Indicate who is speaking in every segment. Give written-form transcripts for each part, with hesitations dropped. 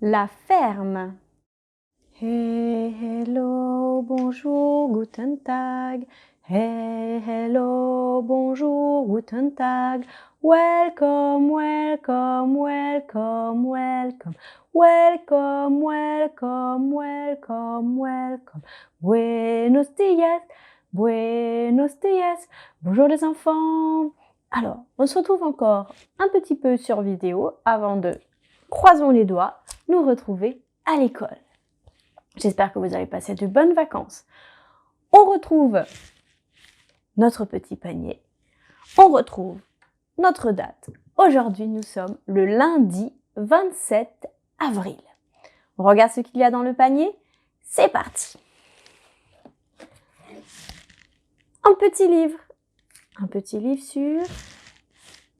Speaker 1: La ferme. Hey, hello, bonjour, guten Tag. Hey, hello, bonjour, guten Tag. Welcome, welcome, welcome, welcome. Welcome, welcome, welcome, welcome. Buenos días, buenos días. Bonjour les enfants. Alors, on se retrouve encore un petit peu sur vidéo avant de, croisons les doigts, nous retrouver à l'école. J'espère que vous avez passé de bonnes vacances. On retrouve notre petit panier. On retrouve notre date. Aujourd'hui, nous sommes le lundi 27 avril. On regarde ce qu'il y a dans le panier. C'est parti. Un petit livre. Un petit livre sur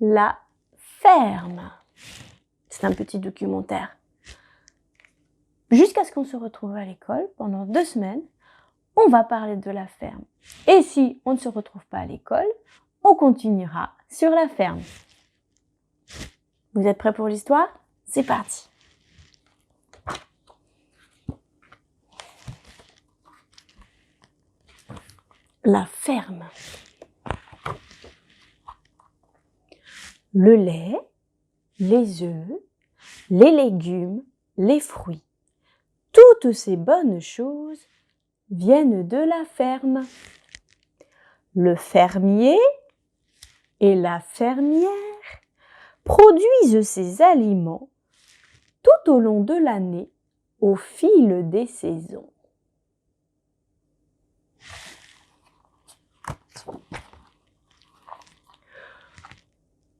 Speaker 1: la ferme. C'est un petit documentaire. Jusqu'à ce qu'on se retrouve à l'école pendant 2 semaines, on va parler de la ferme. Et si on ne se retrouve pas à l'école, on continuera sur la ferme. Vous êtes prêts pour l'histoire? C'est parti. La ferme. Le lait, les œufs, les légumes, les fruits. Toutes ces bonnes choses viennent de la ferme. Le fermier et la fermière produisent ces aliments tout au long de l'année au fil des saisons.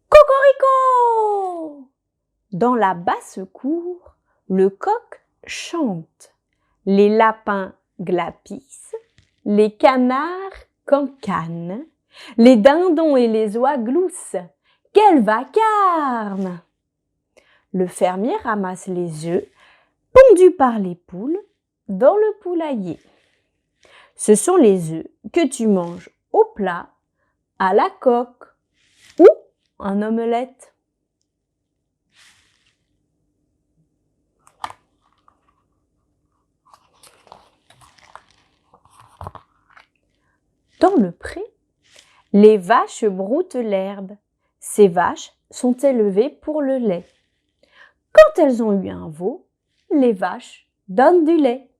Speaker 1: Cocorico! Dans la basse-cour, le coq chante. Les lapins glapissent, les canards cancanent, les dindons et les oies gloussent. Quel vacarme! Le fermier ramasse les œufs pondus par les poules dans le poulailler. Ce sont les œufs que tu manges au plat, à la coque ou en omelette. Dans le pré, les vaches broutent l'herbe. Ces vaches sont élevées pour le lait. Quand elles ont eu un veau, les vaches donnent du lait.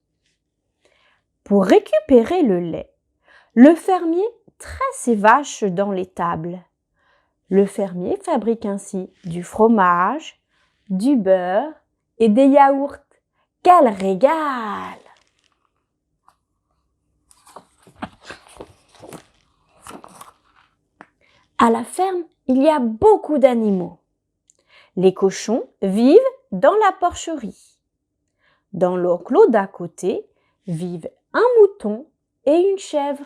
Speaker 1: Pour récupérer le lait, le fermier traite ses vaches dans l'étable. Le fermier fabrique ainsi du fromage, du beurre et des yaourts. Quel régal! À la ferme, il y a beaucoup d'animaux. Les cochons vivent dans la porcherie. Dans l'enclos d'à côté vivent un mouton et une chèvre.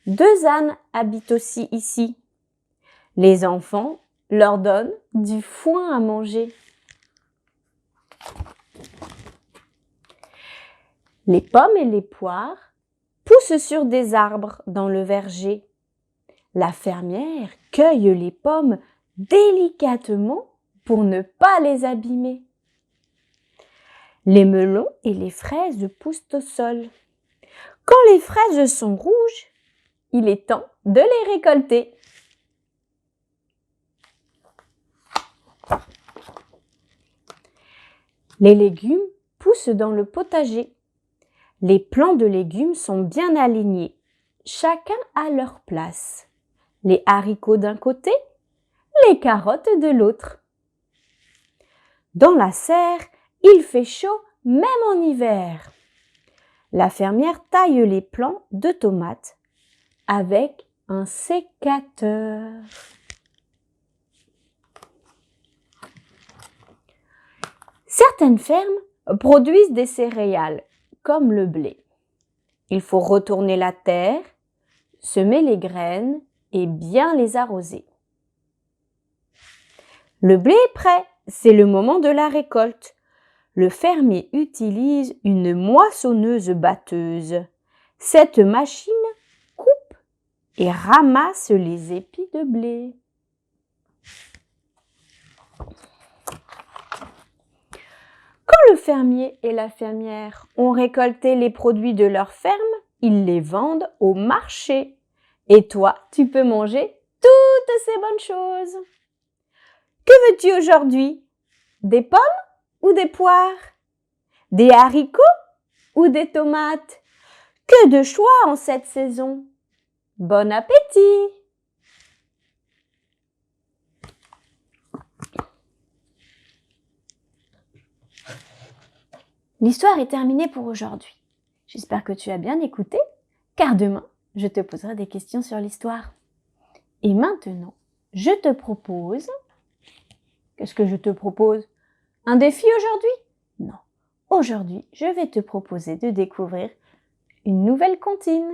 Speaker 1: 2 ânes habitent aussi ici. Les enfants leur donnent du foin à manger. Les pommes et les poires poussent sur des arbres dans le verger. La fermière cueille les pommes délicatement pour ne pas les abîmer. Les melons et les fraises poussent au sol. Quand les fraises sont rouges, il est temps de les récolter. Les légumes poussent dans le potager. Les plants de légumes sont bien alignés, chacun à leur place. Les haricots d'un côté, les carottes de l'autre. Dans la serre, il fait chaud même en hiver. La fermière taille les plants de tomates avec un sécateur. Certaines fermes produisent des céréales comme le blé. Il faut retourner la terre, semer les graines et bien les arroser. Le blé est prêt, c'est le moment de la récolte. Le fermier utilise une moissonneuse-batteuse. Cette machine coupe et ramasse les épis de blé. Quand le fermier et la fermière ont récolté les produits de leur ferme, ils les vendent au marché. Et toi, tu peux manger toutes ces bonnes choses. Que veux-tu aujourd'hui? Des pommes ou des poires? Des haricots ou des tomates? Que de choix en cette saison! Bon appétit! L'histoire est terminée pour aujourd'hui. J'espère que tu as bien écouté, car demain, je te poserai des questions sur l'histoire. Et maintenant, je te propose... Qu'est-ce que je te propose? Un défi aujourd'hui? Non. Aujourd'hui, je vais te proposer de découvrir une nouvelle comptine.